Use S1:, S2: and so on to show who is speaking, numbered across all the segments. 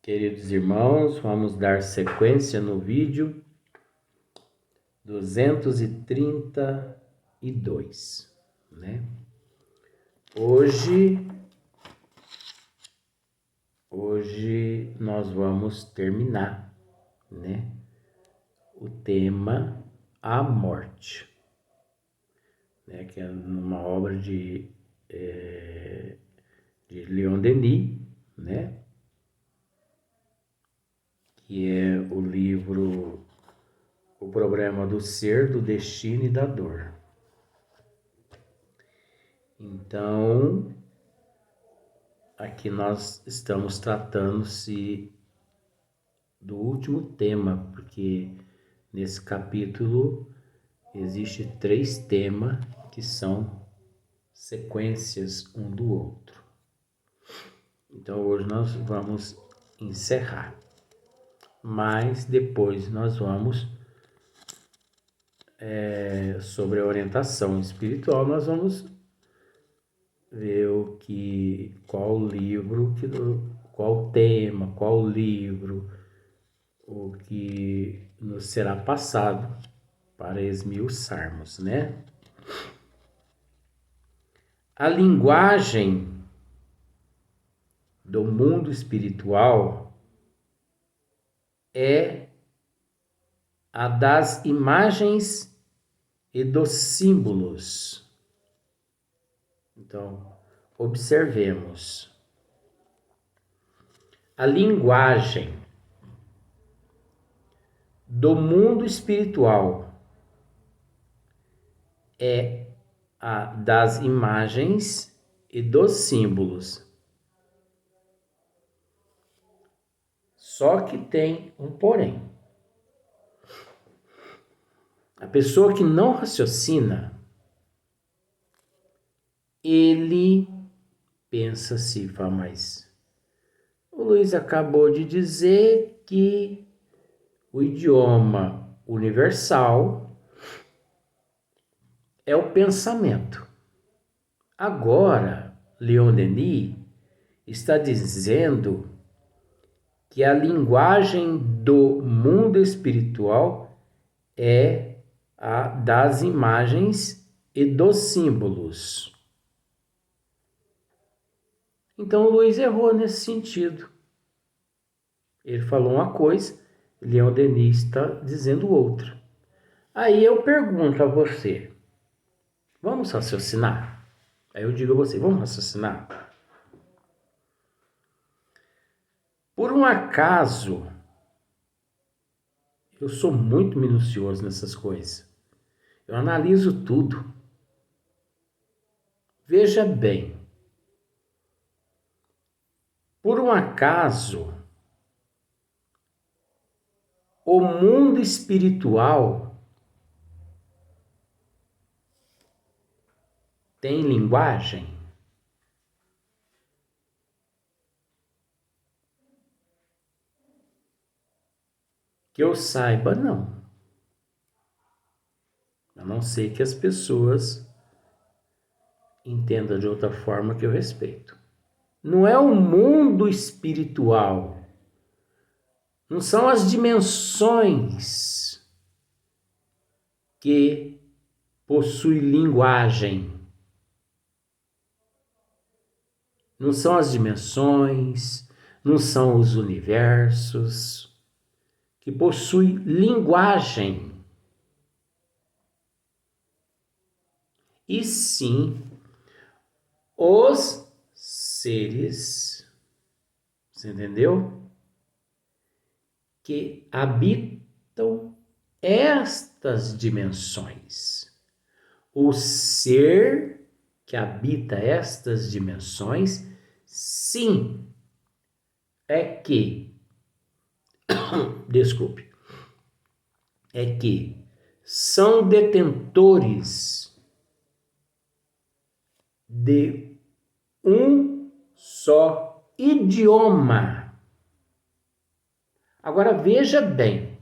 S1: Queridos irmãos, vamos dar sequência no vídeo 232, né? Hoje nós vamos terminar, né? O tema A Morte, né? Que é uma obra de Leon Denis, né? Que é o livro O Problema do Ser, do Destino e da Dor. Então, aqui nós estamos tratando-se do último tema, porque nesse capítulo existe 3 temas que são sequências um do outro. Então hoje nós vamos encerrar, mas depois nós vamos sobre a orientação espiritual, nós vamos ver qual livro, qual tema, qual livro, o que nos será passado para esmiuçarmos, né? A linguagem do mundo espiritual é a das imagens e dos símbolos. Então, observemos. A linguagem do mundo espiritual é a das imagens e dos símbolos. Só que tem um porém. A pessoa que não raciocina, ele pensa assim, fala, mas o Luiz acabou de dizer que o idioma universal é o pensamento. Agora, Leon Denis está dizendo que a linguagem do mundo espiritual é a das imagens e dos símbolos. Então o Luiz errou nesse sentido. Ele falou uma coisa, Leon Denis está dizendo outra. Aí eu pergunto a você, vamos raciocinar? Aí eu digo a você, vamos raciocinar? Por um acaso, eu sou muito minucioso nessas coisas. Eu analiso tudo. Veja bem, por um acaso, o mundo espiritual tem linguagem? Que eu saiba, não. A não ser que as pessoas entendam de outra forma que eu respeito. Não é o mundo espiritual. Não são as dimensões que possuem linguagem. Não são as dimensões, não são os universos que possuem linguagem. E sim, os seres, você entendeu? Que habitam estas dimensões. O ser que habita estas dimensões, sim, é que, desculpe, é que são detentores de um só idioma. Agora veja bem,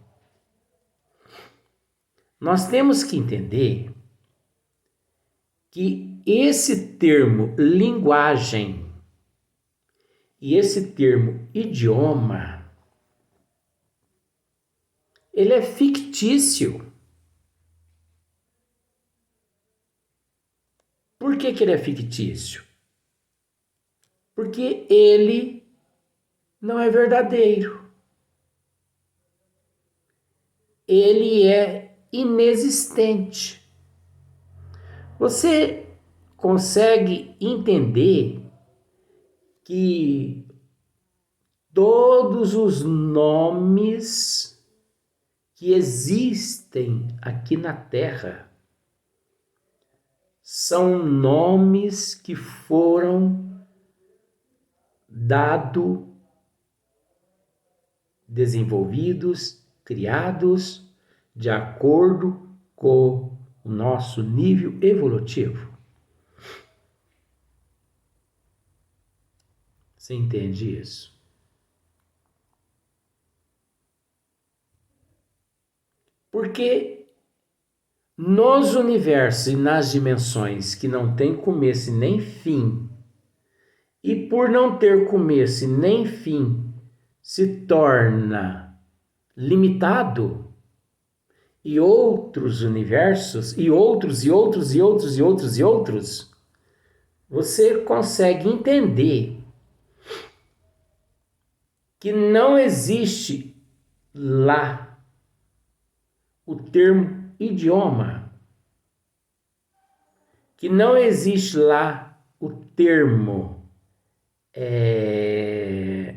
S1: nós temos que entender que esse termo linguagem, E esse termo idioma, ele é fictício. Por que que ele é fictício? Porque ele não é verdadeiro. Ele é inexistente. Você consegue entender que todos os nomes que existem aqui na Terra são nomes que foram dados, desenvolvidos, criados de acordo com o nosso nível evolutivo. Você entende isso? Porque nos universos e nas dimensões que não tem começo e nem fim, e por não ter começo e nem fim, se torna limitado, e outros universos, e outros, e outros, e outros, e outros, e outros, você consegue entender que não existe lá o termo idioma, que não existe lá o termo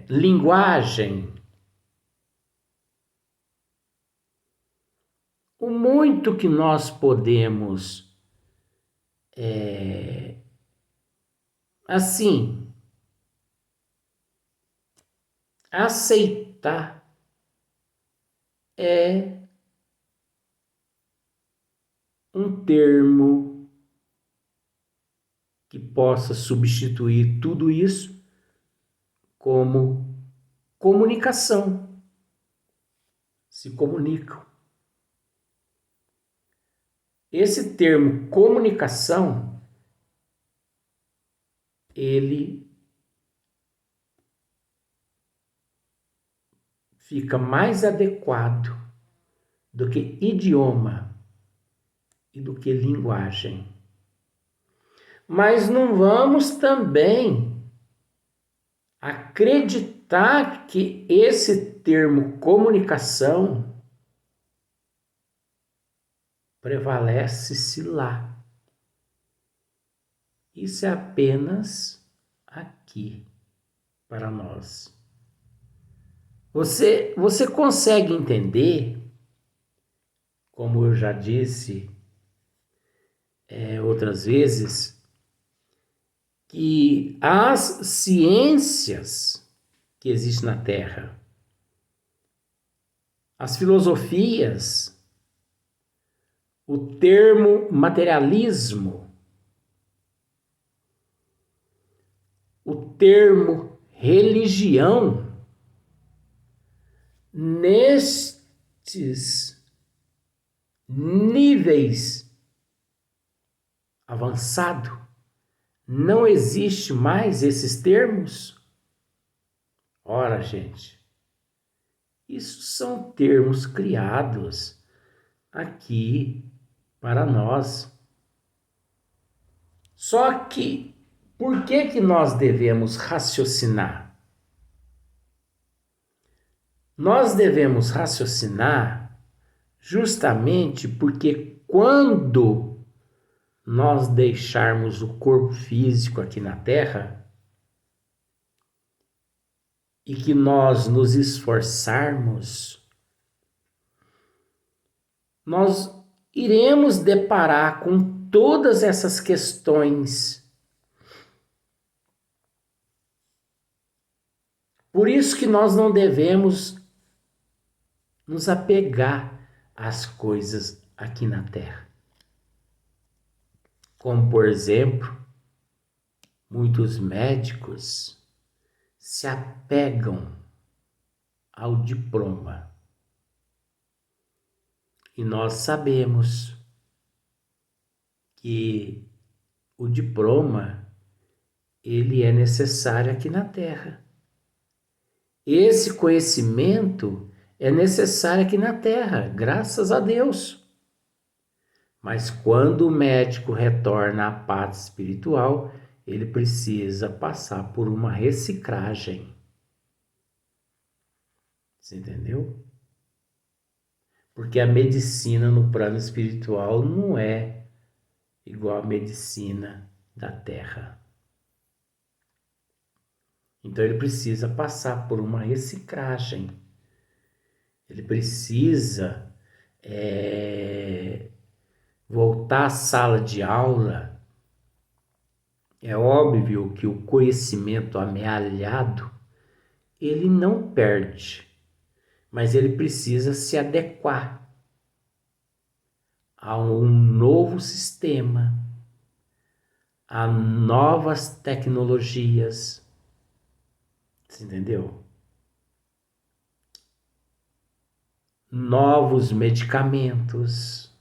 S1: linguagem. O muito que nós podemos assim aceitar é um termo que possa substituir tudo isso como comunicação. Se comunicam. Esse termo comunicação, ele fica mais adequado do que idioma e do que linguagem. Mas não vamos também acreditar que esse termo comunicação prevalece-se lá. Isso é apenas aqui para nós. Você consegue entender, como eu já disse outras vezes, que as ciências que existem na Terra, as filosofias, o termo materialismo, o termo religião, nestes níveis avançados, não existe mais esses termos? Ora, gente, isso são termos criados aqui para nós. Só que, por que que nós devemos raciocinar? Nós devemos raciocinar justamente porque quando nós deixarmos o corpo físico aqui na Terra e que nós nos esforçarmos, nós iremos deparar com todas essas questões. Por isso que nós não devemos nos apegar às coisas aqui na Terra. Como, por exemplo, muitos médicos se apegam ao diploma. E nós sabemos que o diploma ele é necessário aqui na Terra. Esse conhecimento é necessário aqui na Terra, graças a Deus. Mas quando o médico retorna à pátria espiritual, ele precisa passar por uma reciclagem. Você entendeu? Porque a medicina no plano espiritual não é igual à medicina da Terra. Então ele precisa passar por uma reciclagem. Ele precisa voltar à sala de aula. É óbvio que o conhecimento amealhado, ele não perde, mas ele precisa se adequar a um novo sistema, a novas tecnologias. Você entendeu? Novos medicamentos.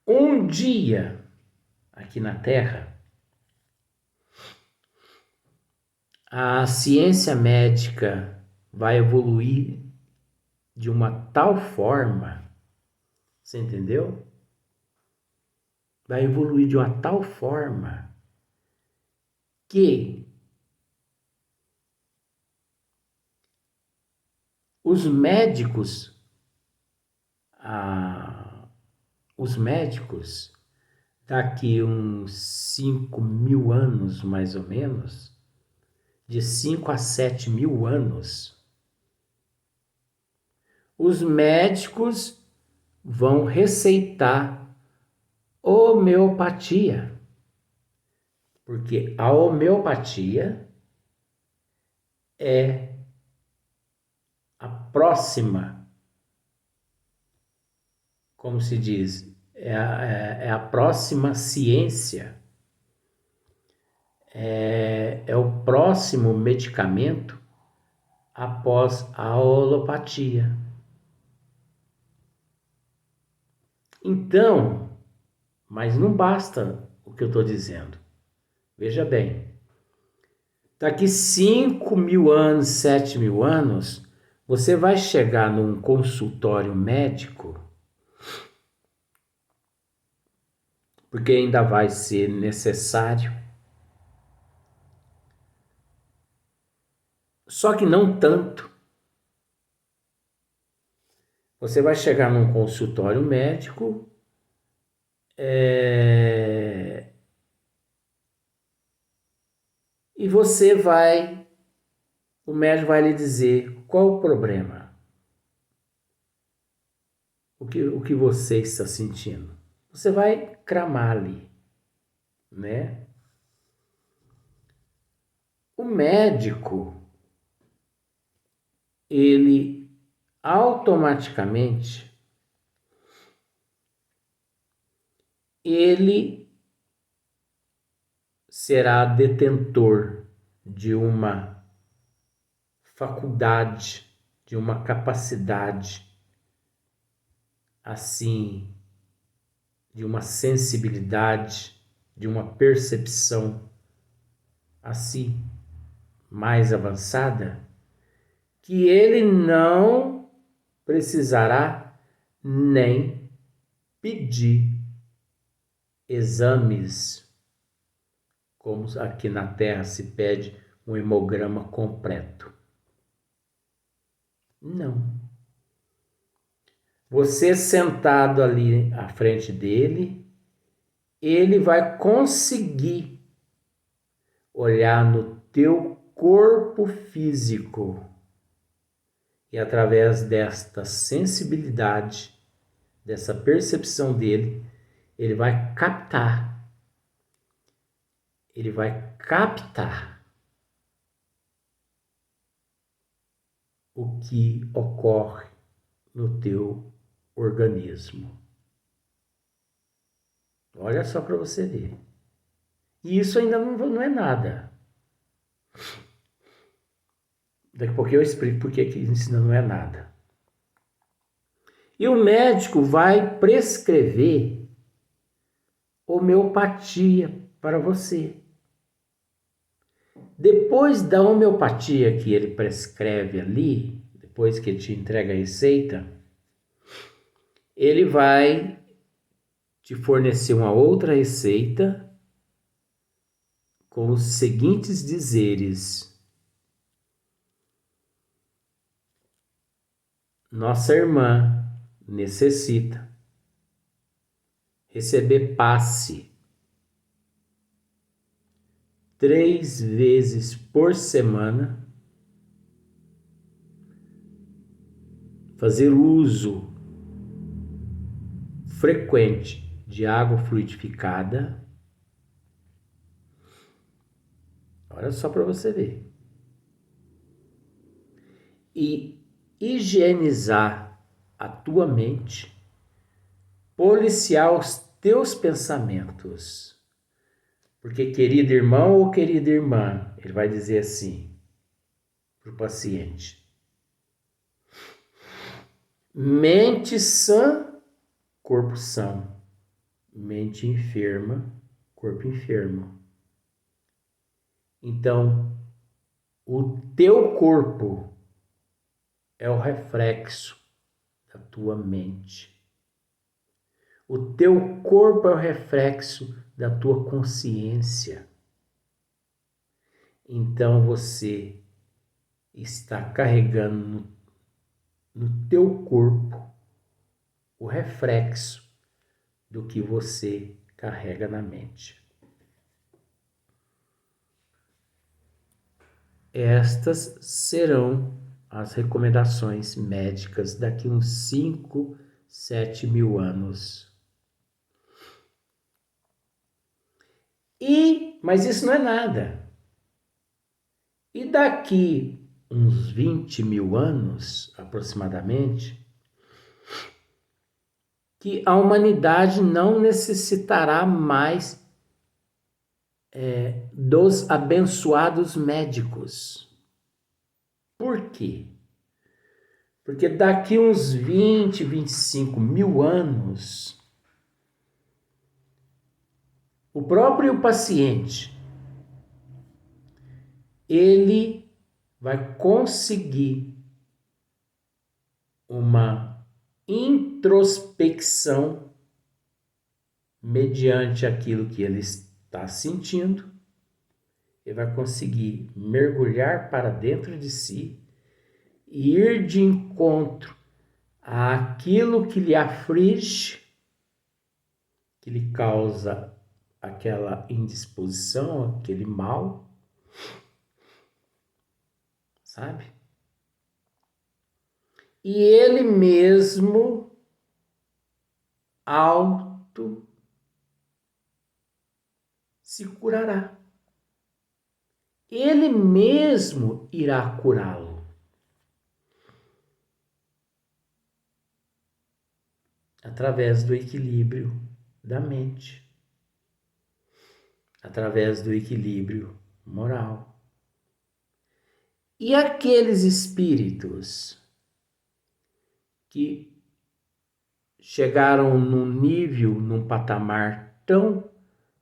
S1: Um dia, aqui na Terra, a ciência médica vai evoluir de uma tal forma, você entendeu? Vai evoluir de uma tal forma que os médicos, os médicos, daqui uns 5.000 anos, mais ou menos, de 5 a 7 mil anos, os médicos vão receitar homeopatia. Porque a homeopatia é a próxima, como se diz, é a próxima ciência, é o próximo medicamento após a alopatia. Então, mas não basta o que eu estou dizendo. Veja bem, daqui 5.000 anos, 7.000 anos, você vai chegar num consultório médico, porque ainda vai ser necessário, só que não tanto. Você vai chegar num consultório médico, e o médico vai lhe dizer qual o problema, o que você está sentindo. Você vai cramar ali, né? O médico, ele automaticamente, ele será detentor de uma faculdade, de uma capacidade, assim, de uma sensibilidade, de uma percepção, assim, mais avançada, que ele não precisará nem pedir exames, como aqui na Terra se pede um hemograma completo. Não. Você sentado ali à frente dele, ele vai conseguir olhar no teu corpo físico e através desta sensibilidade, dessa percepção dele, ele vai captar o que ocorre no teu organismo. Olha só para você ver. E isso ainda não é nada. Daqui a pouco eu explico por que isso ainda não é nada. E o médico vai prescrever homeopatia para você. Depois da homeopatia que ele prescreve ali, depois que ele te entrega a receita, ele vai te fornecer uma outra receita com os seguintes dizeres: nossa irmã necessita receber passe 3 vezes por semana, fazer uso frequente de água fluidificada. Olha só para você ver. E higienizar a tua mente, policiar os teus pensamentos. Porque, querido irmão ou querida irmã, ele vai dizer assim para o paciente: mente sã, corpo são. Mente enferma, corpo enfermo. Então, o teu corpo é o reflexo da tua mente. O teu corpo é o reflexo da tua consciência. Então você está carregando no teu corpo o reflexo do que você carrega na mente. Estas serão as recomendações médicas daqui uns 5, 7 mil anos. Mas isso não é nada. E daqui uns 20 mil anos, aproximadamente, que a humanidade não necessitará mais dos abençoados médicos. Por quê? Porque daqui uns 20, 25 mil anos, o próprio paciente, ele vai conseguir uma introspecção mediante aquilo que ele está sentindo. Ele vai conseguir mergulhar para dentro de si e ir de encontro àquilo que lhe aflige, que lhe causa aquela indisposição, aquele mal, sabe? E ele mesmo auto se curará. Ele mesmo irá curá-lo. Através do equilíbrio da mente. Através do equilíbrio moral. E aqueles espíritos que chegaram num nível, num patamar tão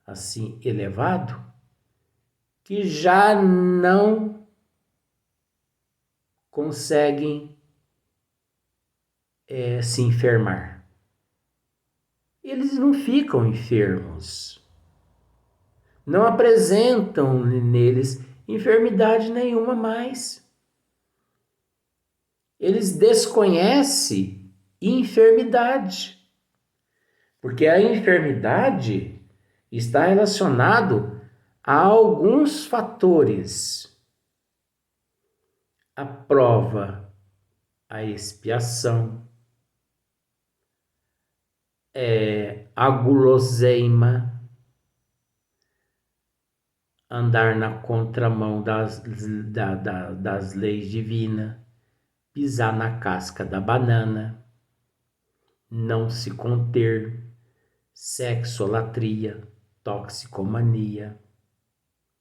S1: assim elevado, que já não conseguem se enfermar. Eles não ficam enfermos. Não apresentam neles enfermidade nenhuma mais. Eles desconhecem enfermidade. Porque a enfermidade está relacionado a alguns fatores. A prova, a expiação, a guloseima, andar na contramão das leis divinas, pisar na casca da banana, não se conter, sexolatria, toxicomania,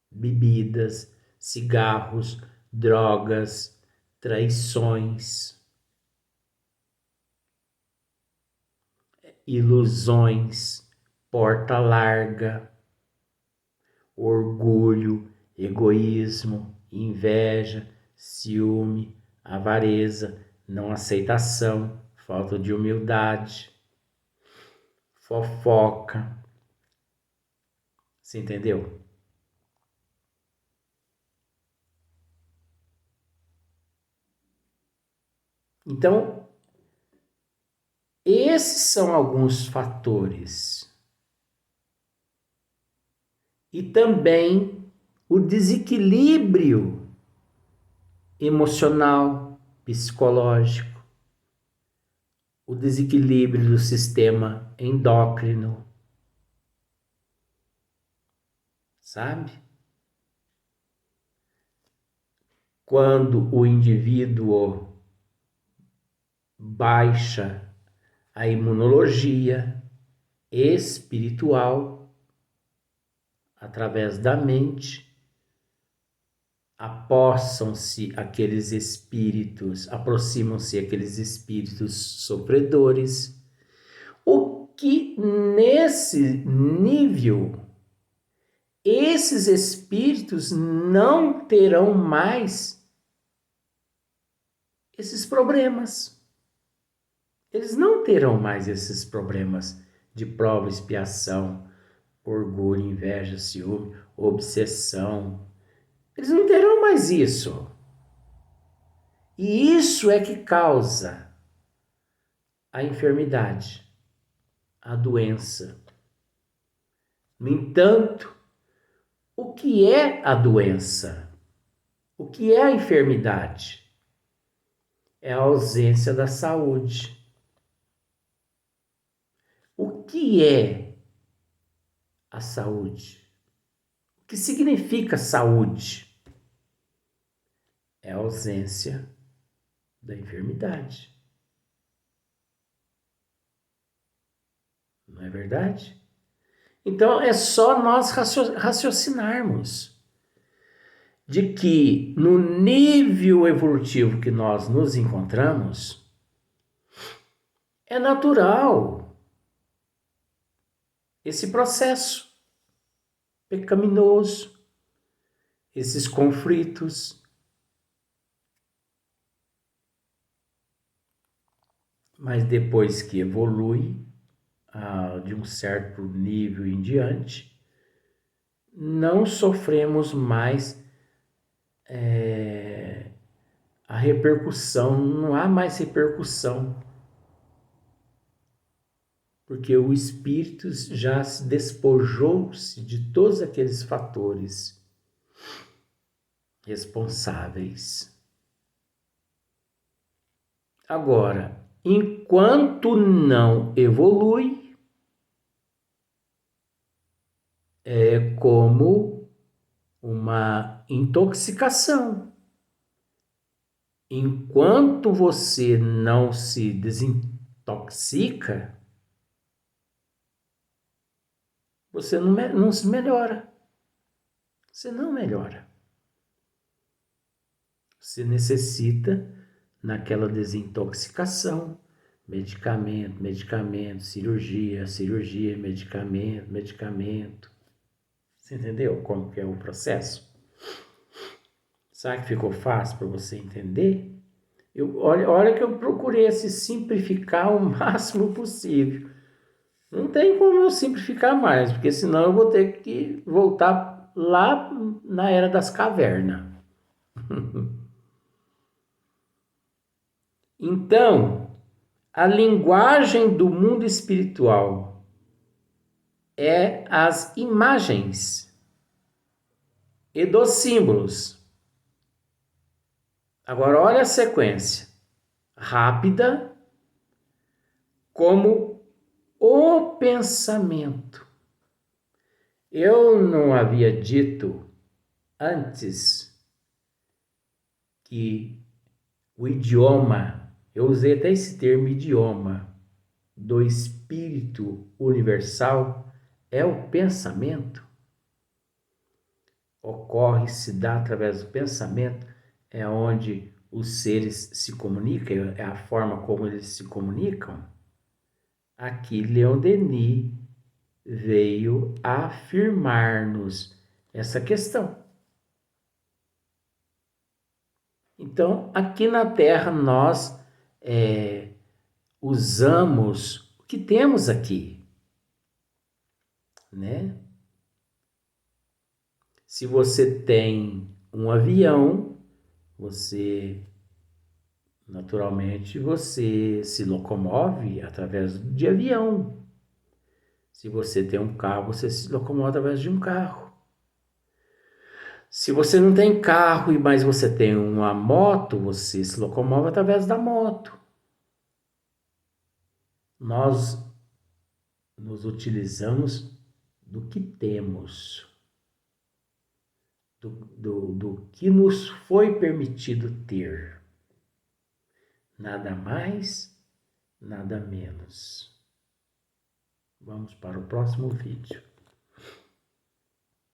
S1: bebidas, cigarros, drogas, traições, ilusões, porta larga, orgulho, egoísmo, inveja, ciúme, avareza, não aceitação, falta de humildade, fofoca. Você entendeu? Então, esses são alguns fatores. E também o desequilíbrio emocional, psicológico, o desequilíbrio do sistema endócrino, sabe? Quando o indivíduo baixa a imunologia espiritual através da mente, aproximam-se aqueles espíritos sofredores, o que nesse nível esses espíritos não terão mais esses problemas. Eles não terão mais esses problemas de prova, expiação, orgulho, inveja, ciúme, obsessão. Eles não terão mais isso. E isso é que causa a enfermidade, a doença. No entanto, o que é a doença? O que é a enfermidade? É a ausência da saúde. O que é a saúde? O que significa saúde? É a ausência da enfermidade. Não é verdade? Então é só nós raciocinarmos de que no nível evolutivo que nós nos encontramos, é natural esse processo pecaminoso, esses conflitos. Mas depois que evolui de um certo nível em diante, não sofremos mais a repercussão, não há mais repercussão, porque o espírito já se despojou-se de todos aqueles fatores responsáveis. Agora, enquanto não evolui, é como uma intoxicação. Enquanto você não se desintoxica, você não se melhora. Você não melhora. Você necessita, naquela desintoxicação, medicamento, cirurgia, medicamento. Você entendeu como que é o processo? Sabe que ficou fácil para você entender? Olha que eu procurei se simplificar o máximo possível. Não tem como eu simplificar mais, porque senão eu vou ter que voltar lá na era das cavernas. Então, a linguagem do mundo espiritual é as imagens e dos símbolos. Agora, olha a sequência. Rápida, como o pensamento. Eu não havia dito antes que o idioma, eu usei até esse termo idioma, do espírito universal é o pensamento. Ocorre, se dá através do pensamento, é onde os seres se comunicam, é a forma como eles se comunicam. Aqui Leon Denis veio afirmar-nos essa questão. Então, aqui na Terra, nós usamos o que temos aqui, né? Se você tem um avião, naturalmente, você se locomove através de avião. Se você tem um carro, você se locomove através de um carro. Se você não tem carro, mas você tem uma moto, você se locomove através da moto. Nós nos utilizamos do que temos, do que nos foi permitido ter. Nada mais, nada menos. Vamos para o próximo vídeo.